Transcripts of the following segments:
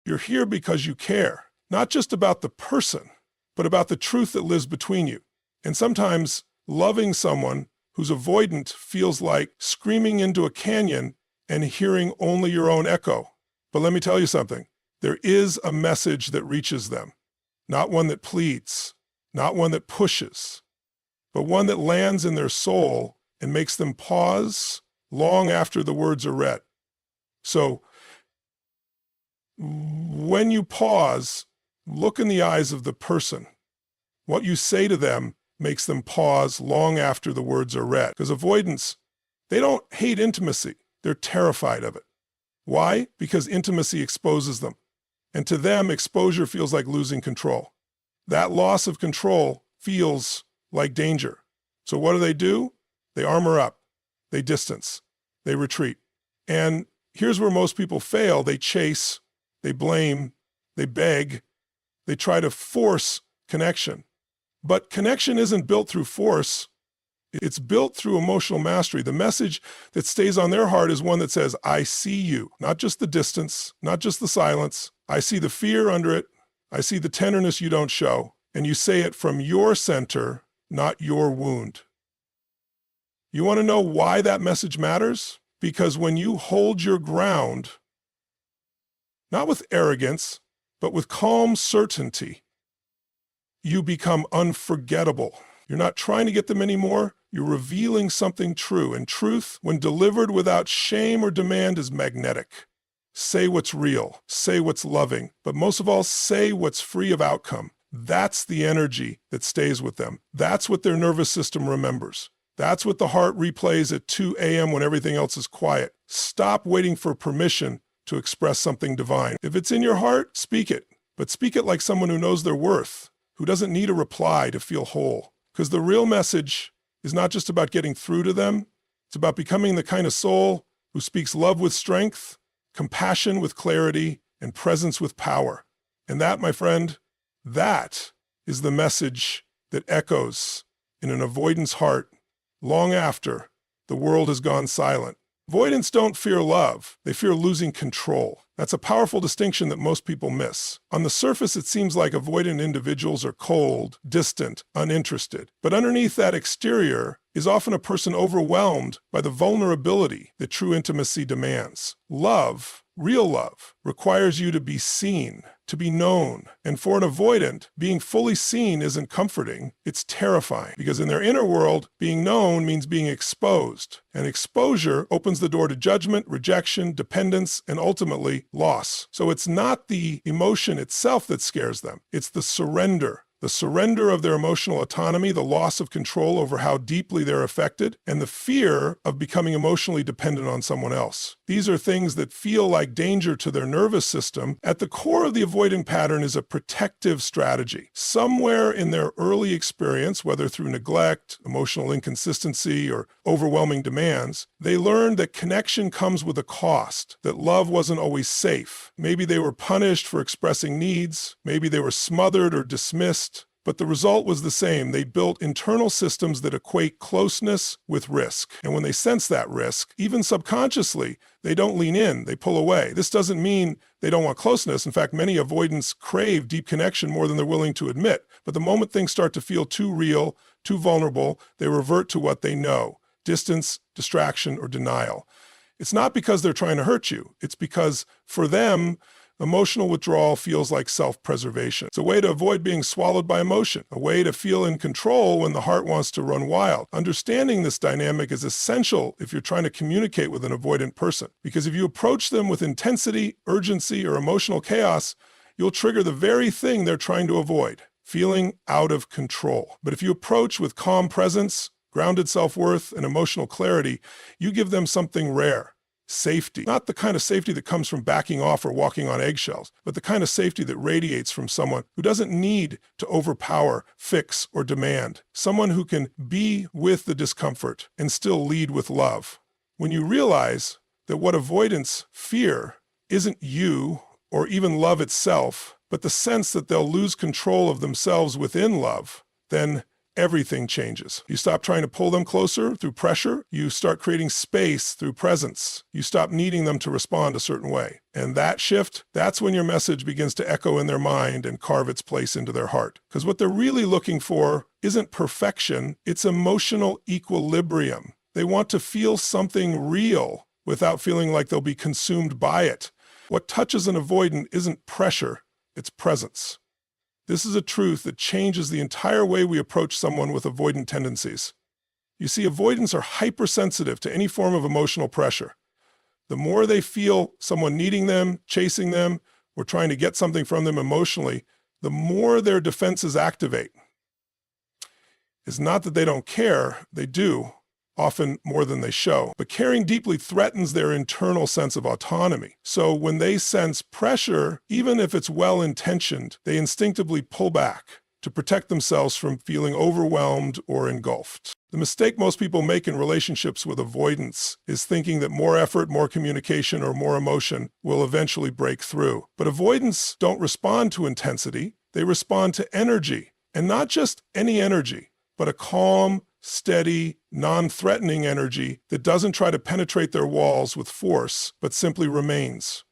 You're here because you care, not just about the person, but about the truth that lives between you. And sometimes loving someone who's avoidant feels like screaming into a canyon and hearing only your own echo. But let me tell you something. There is a message that reaches them, not one that pleads, not one that pushes, but one that lands in their soul and makes them pause long after the words are read. So when you pause, look in the eyes of the person. What you say to them makes them pause long after the words are read. Because avoidants, they don't hate intimacy. They're terrified of it. Why? Because intimacy exposes them. And to them, exposure feels like losing control. That loss of control feels like danger. So what do? They armor up. They distance. They retreat. And here's where most people fail. They chase, they blame, they beg, they try to force connection. But connection isn't built through force. It's built through emotional mastery. The message that stays on their heart is one that says, I see you, not just the distance, not just the silence. I see the fear under it. I see the tenderness you don't show. And you say it from your center, not your wound. You want to know why that message matters? Because when you hold your ground, not with arrogance, but with calm certainty, you become unforgettable. You're not trying to get them anymore. You're revealing something true. And truth, when delivered without shame or demand, is magnetic. Say what's real. Say what's loving. But most of all, say what's free of outcome. That's the energy that stays with them. That's what their nervous system remembers. That's what the heart replays at 2 a.m. when everything else is quiet. Stop waiting for permission to express something divine. If it's in your heart, speak it. But speak it like someone who knows their worth, who doesn't need a reply to feel whole. Because the real message is not just about getting through to them. It's about becoming the kind of soul who speaks love with strength, compassion with clarity, and presence with power. And that, my friend, that is the message that echoes in an avoidance heart long after the world has gone silent. Avoidants don't fear love. They fear losing control. That's a powerful distinction that most people miss. On the surface, it seems like avoidant individuals are cold, distant, uninterested. But underneath that exterior is often a person overwhelmed by the vulnerability that true intimacy demands. Love, real love, requires you to be seen, to be known. And for an avoidant, being fully seen isn't comforting, it's terrifying. Because in their inner world, being known means being exposed. And exposure opens the door to judgment, rejection, dependence, and ultimately loss. So it's not the emotion itself that scares them, it's the surrender of their emotional autonomy, the loss of control over how deeply they're affected, and the fear of becoming emotionally dependent on someone else. These are things that feel like danger to their nervous system. At the core of the avoidant pattern is a protective strategy. Somewhere in their early experience, whether through neglect, emotional inconsistency, or overwhelming demands, they learned that connection comes with a cost, that love wasn't always safe. Maybe they were punished for expressing needs, maybe they were smothered or dismissed, but the result was the same. They built internal systems that equate closeness with risk. And when they sense that risk, even subconsciously, they don't lean in, they pull away. This doesn't mean they don't want closeness. In fact, many avoidants crave deep connection more than they're willing to admit. But the moment things start to feel too real, too vulnerable, they revert to what they know: distance, distraction, or denial. It's not because they're trying to hurt you. It's because for them, emotional withdrawal feels like self-preservation. It's a way to avoid being swallowed by emotion, a way to feel in control when the heart wants to run wild. Understanding this dynamic is essential if you're trying to communicate with an avoidant person, because if you approach them with intensity, urgency, or emotional chaos, you'll trigger the very thing they're trying to avoid: feeling out of control. But if you approach with calm presence, grounded self-worth, and emotional clarity, you give them something rare: safety. Not the kind of safety that comes from backing off or walking on eggshells, but the kind of safety that radiates from someone who doesn't need to overpower, fix, or demand. Someone who can be with the discomfort and still lead with love. When you realize that what avoidants fear isn't you or even love itself, but the sense that they'll lose control of themselves within love, then everything changes. You stop trying to pull them closer through pressure. You start creating space through presence. You stop needing them to respond a certain way. And that shift, that's when your message begins to echo in their mind and carve its place into their heart. Because what they're really looking for isn't perfection, it's emotional equilibrium. They want to feel something real without feeling like they'll be consumed by it. What touches an avoidant isn't pressure, it's presence. This is a truth that changes the entire way we approach someone with avoidant tendencies. You see, avoidants are hypersensitive to any form of emotional pressure. The more they feel someone needing them, chasing them, or trying to get something from them emotionally, the more their defenses activate. It's not that they don't care, they do, often more than they show. But caring deeply threatens their internal sense of autonomy. So when they sense pressure, even if it's well-intentioned, they instinctively pull back to protect themselves from feeling overwhelmed or engulfed. The mistake most people make in relationships with avoidance is thinking that more effort, more communication, or more emotion will eventually break through. But avoidants don't respond to intensity, they respond to energy. And not just any energy, but a calm, steady, non-threatening energy that doesn't try to penetrate their walls with force, but simply remains.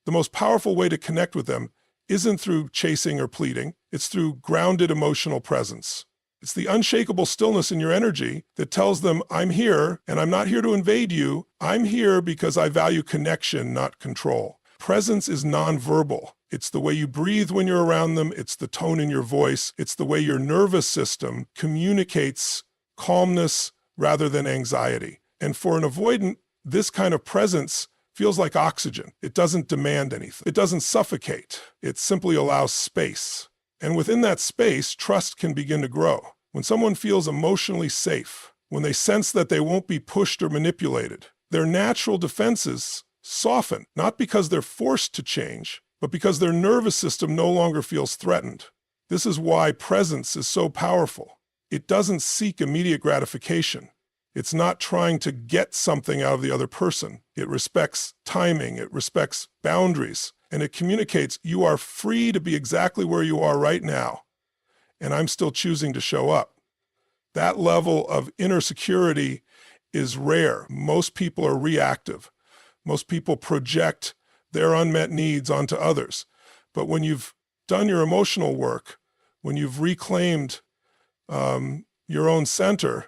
The most powerful way to connect with them isn't through chasing or pleading, it's through grounded emotional presence. It's the unshakable stillness in your energy that tells them, I'm here, and I'm not here to invade you. I'm here because I value connection, not control. Presence is nonverbal. It's the way you breathe when you're around them. It's the tone in your voice. It's the way your nervous system communicates calmness rather than anxiety. And for an avoidant, this kind of presence feels like oxygen. It doesn't demand anything. It doesn't suffocate. It simply allows space. And within that space, trust can begin to grow. When someone feels emotionally safe, when they sense that they won't be pushed or manipulated, their natural defenses soften, not because they're forced to change, but because their nervous system no longer feels threatened. This is why presence is so powerful. It doesn't seek immediate gratification. It's not trying to get something out of the other person. It respects timing, it respects boundaries, and it communicates, you are free to be exactly where you are right now, and I'm still choosing to show up. That level of inner security is rare. Most people are reactive. Most people project their unmet needs onto others. But when you've done your emotional work, when you've reclaimed your own center,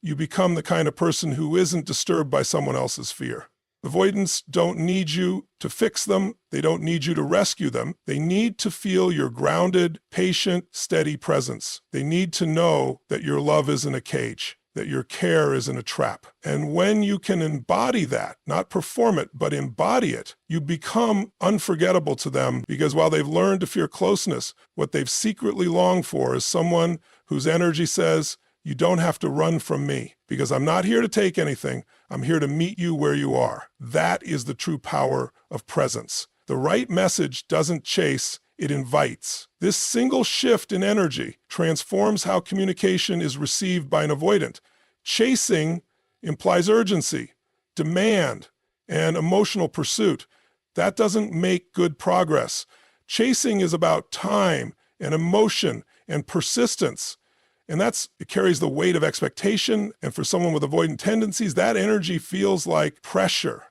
you become the kind of person who isn't disturbed by someone else's fear. Avoidants don't need you to fix them. They don't need you to rescue them. They need to feel your grounded, patient, steady presence. They need to know that your love isn't a cage, that your care isn't a trap. And when you can embody that, not perform it, but embody it, you become unforgettable to them, because while they've learned to fear closeness, what they've secretly longed for is someone whose energy says, you don't have to run from me, because I'm not here to take anything. I'm here to meet you where you are. That is the true power of presence. The right message doesn't chase, it invites. This single shift in energy transforms how communication is received by an avoidant. Chasing implies urgency, demand, and emotional pursuit. That doesn't make good progress. Chasing is about time and emotion and persistence. And it carries the weight of expectation. And for someone with avoidant tendencies, that energy feels like pressure.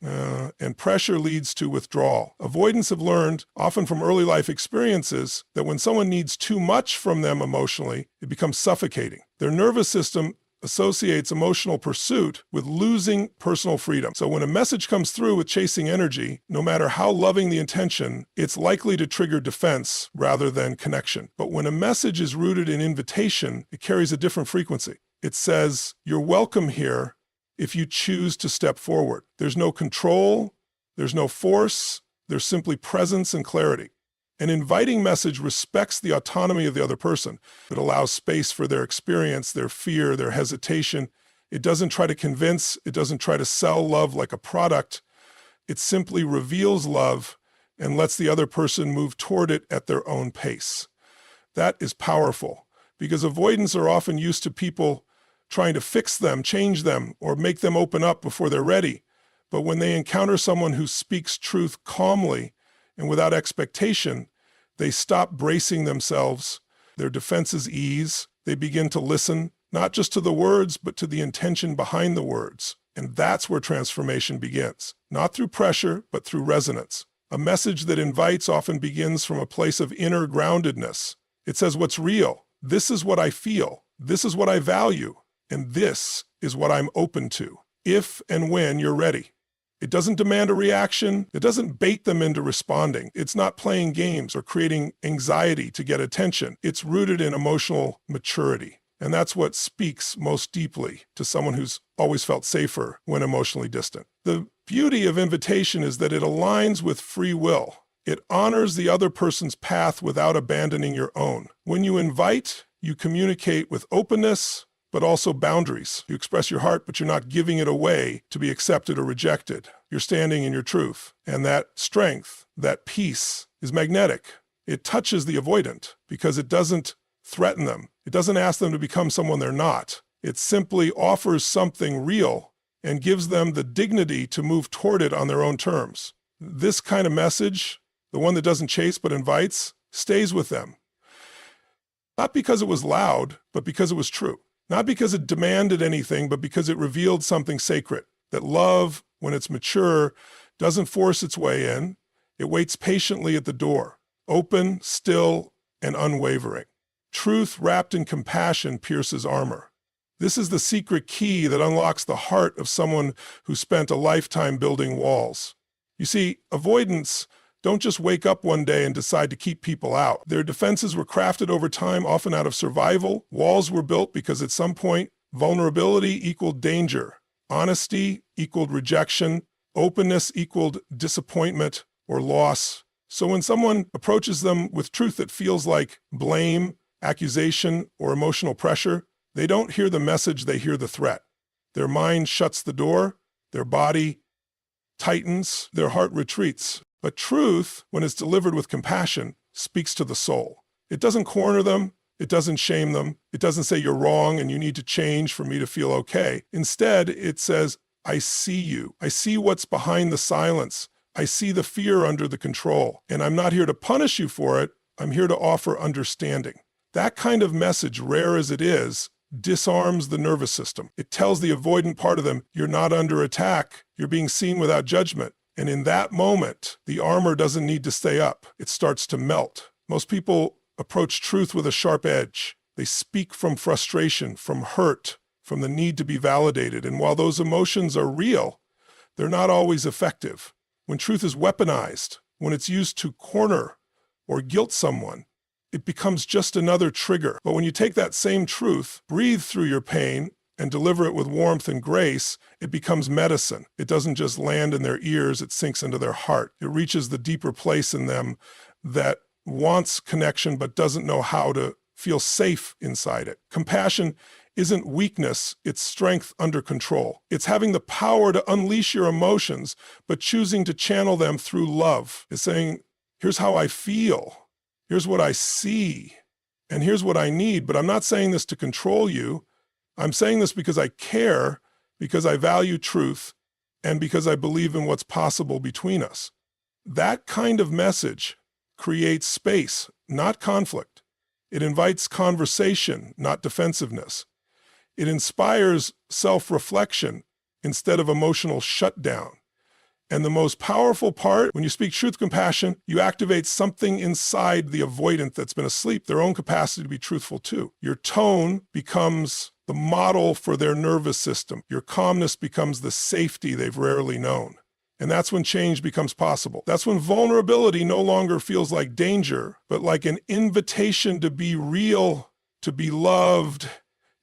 And pressure leads to withdrawal. Avoidants have learned, often from early life experiences, that when someone needs too much from them emotionally, it becomes suffocating. Their nervous system associates emotional pursuit with losing personal freedom. So when a message comes through with chasing energy, no matter how loving the intention, it's likely to trigger defense rather than connection. But when a message is rooted in invitation, it carries a different frequency. It says, you're welcome here if you choose to step forward. There's no control, there's no force, there's simply presence and clarity. An inviting message respects the autonomy of the other person. It allows space for their experience, their fear, their hesitation. It doesn't try to convince. It doesn't try to sell love like a product. It simply reveals love and lets the other person move toward it at their own pace. That is powerful, because avoidants are often used to people trying to fix them, change them, or make them open up before they're ready. But when they encounter someone who speaks truth calmly and without expectation, they stop bracing themselves, their defenses ease, They begin to listen, not just to the words, but to the intention behind the words. And that's where transformation begins. Not through pressure, but through resonance. A message that invites often begins from a place of inner groundedness. It says what's real. This is what I feel. This is what I value. And this is what I'm open to, if and when you're ready. It doesn't demand a reaction. It doesn't bait them into responding. It's not playing games or creating anxiety to get attention. It's rooted in emotional maturity. And that's what speaks most deeply to someone who's always felt safer when emotionally distant. The beauty of invitation is that it aligns with free will. It honors the other person's path without abandoning your own. When you invite, you communicate with openness, but also boundaries. You express your heart, but you're not giving it away to be accepted or rejected. You're standing in your truth. And that strength, that peace, is magnetic. It touches the avoidant because it doesn't threaten them. It doesn't ask them to become someone they're not. It simply offers something real and gives them the dignity to move toward it on their own terms. This kind of message, the one that doesn't chase but invites, stays with them. Not because it was loud, but because it was true. Not because it demanded anything, but because it revealed something sacred. That love, when it's mature, doesn't force its way in. It waits patiently at the door, open, still, and unwavering. Truth wrapped in compassion pierces armor. This is the secret key that unlocks the heart of someone who spent a lifetime building walls. You see, avoidants don't just wake up one day and decide to keep people out. Their defenses were crafted over time, often out of survival. Walls were built because at some point, vulnerability equaled danger. Honesty equaled rejection. Openness equaled disappointment or loss. So when someone approaches them with truth that feels like blame, accusation, or emotional pressure, they don't hear the message, they hear the threat. Their mind shuts the door, their body tightens, their heart retreats. But truth, when it's delivered with compassion, speaks to the soul. It doesn't corner them, it doesn't shame them, it doesn't say you're wrong and you need to change for me to feel okay. Instead, it says, I see you. I see what's behind the silence. I see the fear under the control. And I'm not here to punish you for it, I'm here to offer understanding. That kind of message, rare as it is, disarms the nervous system. It tells the avoidant part of them, you're not under attack, you're being seen without judgment. And in that moment, the armor doesn't need to stay up. It starts to melt. Most people approach truth with a sharp edge. They speak from frustration, from hurt, from the need to be validated. And while those emotions are real, they're not always effective. When truth is weaponized, when it's used to corner or guilt someone, it becomes just another trigger. But when you take that same truth, breathe through your pain, and deliver it with warmth and grace, it becomes medicine. It doesn't just land in their ears, it sinks into their heart. It reaches the deeper place in them that wants connection but doesn't know how to feel safe inside it. Compassion isn't weakness, it's strength under control. It's having the power to unleash your emotions, but choosing to channel them through love. It's saying, here's how I feel, here's what I see, and here's what I need, but I'm not saying this to control you. I'm saying this because I care, because I value truth, and because I believe in what's possible between us. That kind of message creates space, not conflict. It invites conversation, not defensiveness. It inspires self-reflection instead of emotional shutdown. And the most powerful part, when you speak truth, compassion, you activate something inside the avoidant that's been asleep, their own capacity to be truthful too. Your tone becomes the model for their nervous system. Your calmness becomes the safety they've rarely known. And that's when change becomes possible. That's when vulnerability no longer feels like danger, but like an invitation to be real, to be loved,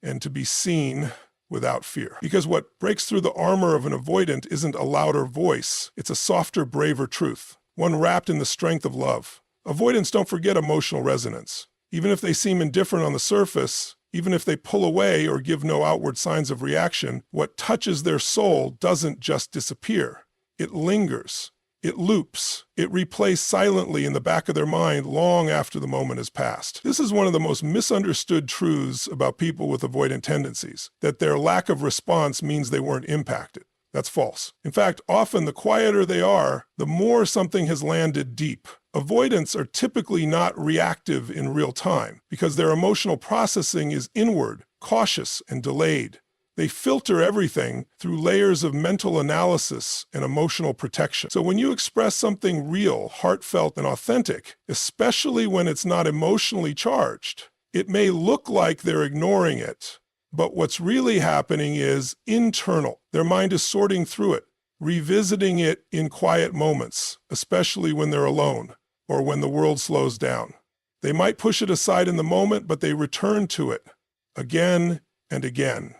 and to be seen without fear. Because what breaks through the armor of an avoidant isn't a louder voice, it's a softer, braver truth, one wrapped in the strength of love. Avoidants don't forget emotional resonance. Even if they seem indifferent on the surface, even if they pull away or give no outward signs of reaction, what touches their soul doesn't just disappear. It lingers. It loops. It replays silently in the back of their mind long after the moment has passed. This is one of the most misunderstood truths about people with avoidant tendencies, that their lack of response means they weren't impacted. That's false. In fact, often the quieter they are, the more something has landed deep. Avoidants are typically not reactive in real time because their emotional processing is inward, cautious, and delayed. They filter everything through layers of mental analysis and emotional protection. So when you express something real, heartfelt, and authentic, especially when it's not emotionally charged, it may look like they're ignoring it, but what's really happening is internal. Their mind is sorting through it, revisiting it in quiet moments, especially when they're alone or when the world slows down. They might push it aside in the moment, but they return to it again and again.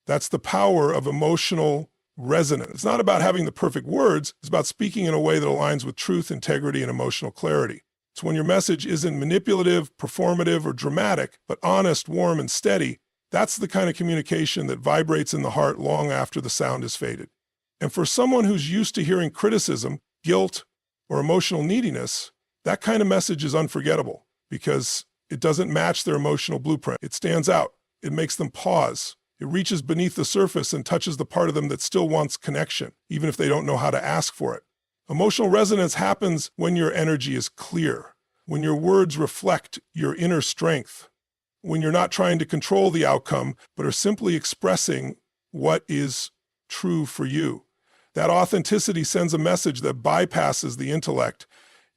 That's the power of emotional resonance. It's not about having the perfect words. It's about speaking in a way that aligns with truth, integrity, and emotional clarity. It's when your message isn't manipulative, performative, or dramatic, but honest, warm, and steady. That's the kind of communication that vibrates in the heart long after the sound has faded. And for someone who's used to hearing criticism, guilt, or emotional neediness, that kind of message is unforgettable because it doesn't match their emotional blueprint. It stands out. It makes them pause. It reaches beneath the surface and touches the part of them that still wants connection, even if they don't know how to ask for it. Emotional resonance happens when your energy is clear, when your words reflect your inner strength, when you're not trying to control the outcome, but are simply expressing what is true for you. That authenticity sends a message that bypasses the intellect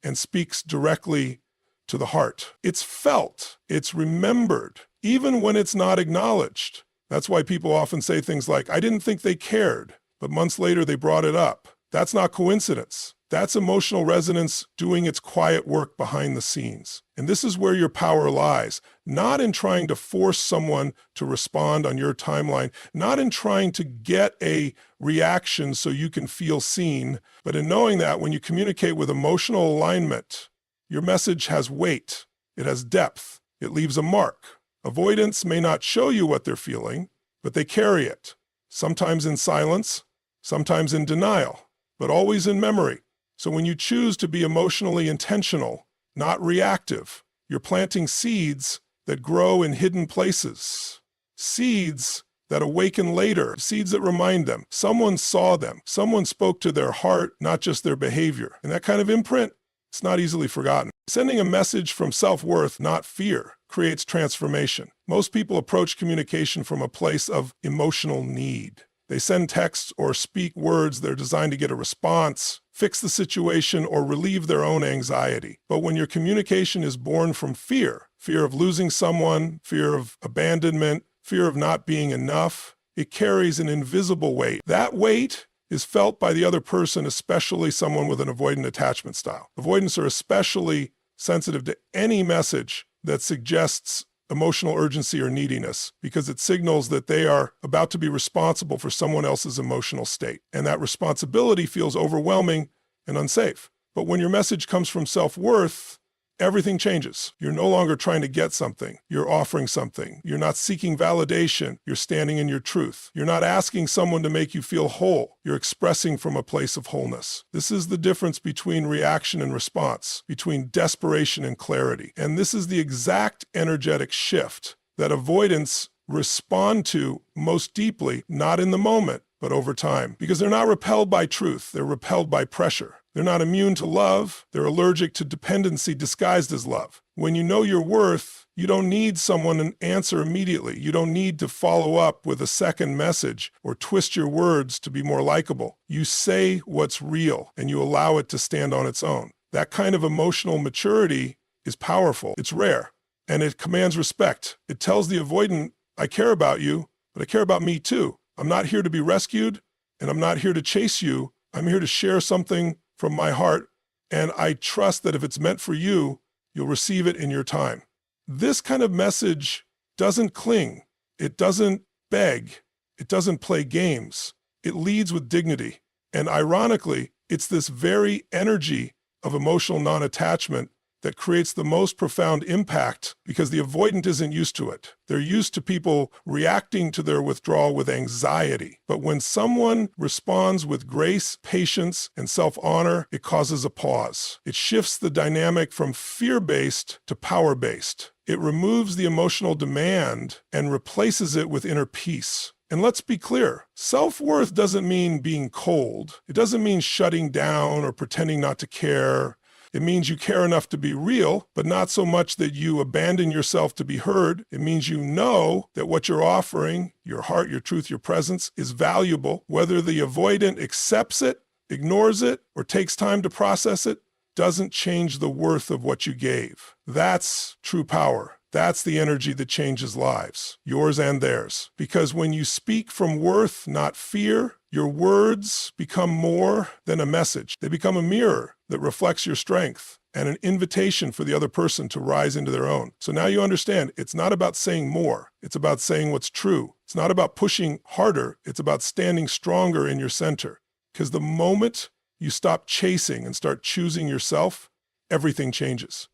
and speaks directly to the heart. It's felt, it's remembered, even when it's not acknowledged. That's why people often say things like, I didn't think they cared, but months later they brought it up. That's not coincidence. That's emotional resonance doing its quiet work behind the scenes. And this is where your power lies, not in trying to force someone to respond on your timeline, not in trying to get a reaction so you can feel seen, but in knowing that when you communicate with emotional alignment, your message has weight, it has depth, it leaves a mark. Avoidants may not show you what they're feeling, but they carry it, sometimes in silence, sometimes in denial, but always in memory. So when you choose to be emotionally intentional, not reactive, you're planting seeds that grow in hidden places, seeds that awaken later, seeds that remind them. Someone saw them, someone spoke to their heart, not just their behavior. And that kind of imprint, it's not easily forgotten. Sending a message from self-worth, not fear, creates transformation. Most people approach communication from a place of emotional need. They send texts or speak words that are designed to get a response, fix the situation, or relieve their own anxiety. But when your communication is born from fear, fear of losing someone, fear of abandonment, fear of not being enough, it carries an invisible weight. That weight is felt by the other person, especially someone with an avoidant attachment style. Avoidants are especially sensitive to any message that suggests emotional urgency or neediness because it signals that they are about to be responsible for someone else's emotional state. And that responsibility feels overwhelming and unsafe. But when your message comes from self-worth, everything changes. You're no longer trying to get something. You're offering something. You're not seeking validation. You're standing in your truth. You're not asking someone to make you feel whole. You're expressing from a place of wholeness. This is the difference between reaction and response, between desperation and clarity. And this is the exact energetic shift that avoidants respond to most deeply, not in the moment, but over time. Because they're not repelled by truth. They're repelled by pressure. They're not immune to love. They're allergic to dependency disguised as love. When you know your worth, you don't need someone to answer immediately. You don't need to follow up with a second message or twist your words to be more likable. You say what's real and you allow it to stand on its own. That kind of emotional maturity is powerful. It's rare and it commands respect. It tells the avoidant, I care about you, but I care about me too. I'm not here to be rescued and I'm not here to chase you. I'm here to share something from my heart, and I trust that if it's meant for you, you'll receive it in your time. This kind of message doesn't cling. It doesn't beg. It doesn't play games. It leads with dignity. And ironically, it's this very energy of emotional non-attachment that creates the most profound impact because the avoidant isn't used to it. They're used to people reacting to their withdrawal with anxiety. But when someone responds with grace, patience, and self-honor, it causes a pause. It shifts the dynamic from fear-based to power-based. It removes the emotional demand and replaces it with inner peace. And let's be clear, self-worth doesn't mean being cold. It doesn't mean shutting down or pretending not to care. It means you care enough to be real, but not so much that you abandon yourself to be heard. It means you know that what you're offering, your heart, your truth, your presence, is valuable. Whether the avoidant accepts it, ignores it, or takes time to process it, doesn't change the worth of what you gave. That's true power. That's the energy that changes lives, yours and theirs. Because when you speak from worth, not fear, your words become more than a message. They become a mirror that reflects your strength and an invitation for the other person to rise into their own. So now you understand, it's not about saying more. It's about saying what's true. It's not about pushing harder. It's about standing stronger in your center. Because the moment you stop chasing and start choosing yourself, everything changes.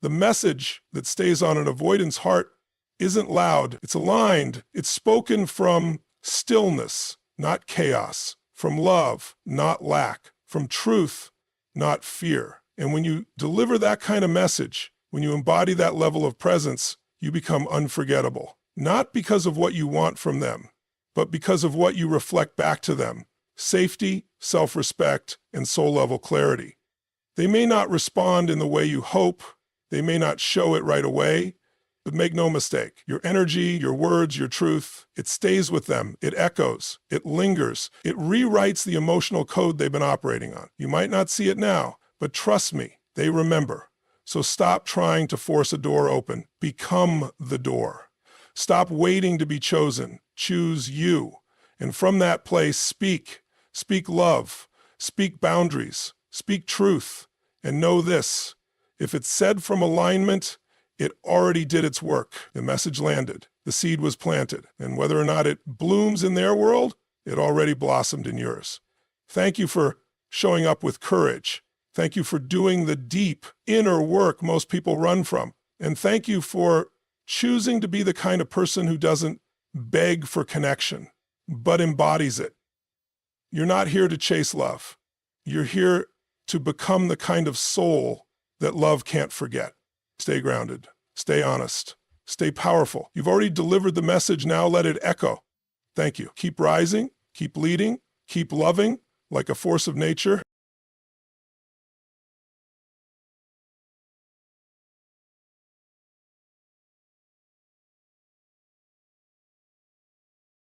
The message that stays on an avoidant's heart isn't loud. It's aligned. It's spoken from stillness, not chaos, from love, not lack, from truth, not fear. And when you deliver that kind of message, when you embody that level of presence, you become unforgettable. Not because of what you want from them, but because of what you reflect back to them. Safety, self-respect, and soul-level clarity. They may not respond in the way you hope. They may not show it right away, but make no mistake, your energy, your words, your truth, it stays with them. It echoes. It lingers. It rewrites the emotional code they've been operating on. You might not see it now, but trust me, they remember. So stop trying to force a door open. Become the door. Stop waiting to be chosen. Choose you. And from that place, speak. Speak love. Speak boundaries. Speak truth. And know this. If it's said from alignment, it already did its work. The message landed. The seed was planted. And whether or not it blooms in their world, it already blossomed in yours. Thank you for showing up with courage. Thank you for doing the deep inner work most people run from. And thank you for choosing to be the kind of person who doesn't beg for connection, but embodies it. You're not here to chase love. You're here to become the kind of soul that love can't forget. Stay grounded. Stay honest. Stay powerful. You've already delivered the message. Now let it echo. Thank you. Keep rising. Keep leading. Keep loving like a force of nature.